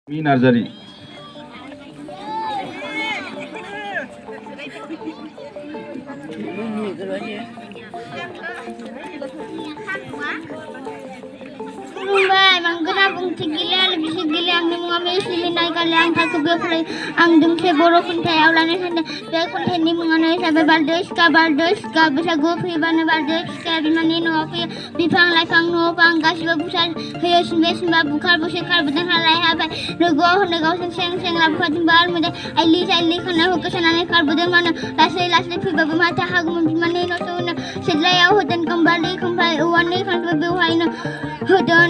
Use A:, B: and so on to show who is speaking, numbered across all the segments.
A: Mi Narzari.
B: Mumbai, Mangana, Buntigila, Bisigila, and Mummy, Silina, Galang, Takubio, and Dunke Boro Kunta, Alanis, and they containing Mangana, Baldeska, Baldeska, Bisago, Ivan, Baldeska, Manino, Bipang, Lifang, no, Pangas, Busan, Hayes, Mesma, Bukar, Bushakar, but then I have the go, the ghost and Shang Shang, Lapatin Bar, with I leave and Hokusan and Carbudaman, lastly, people, Mata, Hagum, Manino, soon, said Laya, then Kumbali, Kumbai, one day, and Hudon.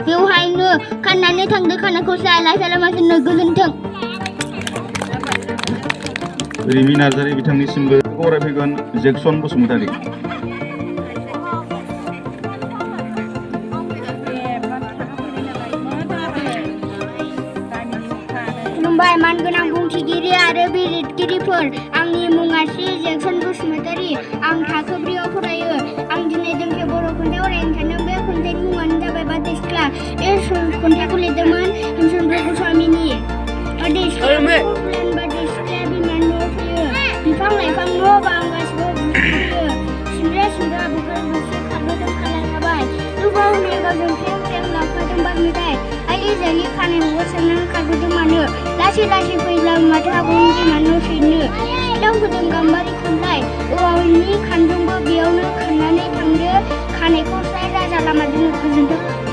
B: Yêu hai nữa, khăn này thằng đứa khăn này cô sai lại sao mà xin người cứ dừng thằng.
A: Mi Narzari बिथांनिसिमबो फरायफैगोन Jackson Basumatary.
B: Mumbai Mangunang Bungtigiri आरो बिरिदगिरिफोर आंनि मुङा Shri Jackson Basumatary आं थाखो 3 आव फरायो आं दिनै दोंसे बर' खन्थाइ फरायनो सानदों बे खन्थाइनि मुङानो जाबाय बारदै सिख्ला बे खन्थाइखौ लिरदोंमोन हेमचन्द्र गस्वामीनि बारदै सिख्ला बारदै सिख्लाया बिमानि न'आव फैयो बिफां लाइफां न' बां गासिबो बुस्रियो सिमब्रे सिमब्रा बुखार बुसि खारबोदों खालाय जाबाय दुबा हनै गावजों फें फें लांफादों बार मेथाइ आइ जायनि खानाय हगारसारनानै खारबोदों मानो लासै लासै फैब्ला माथो हागौमोन बिमानि न' सैनो सिथ्लायाव होदों गाम्बारि खामफ्लाय औवानि खानजंबो बेयावनो खाननानै थांदो खानायखौ स्राय राजा लामा दोनो गोजोनथों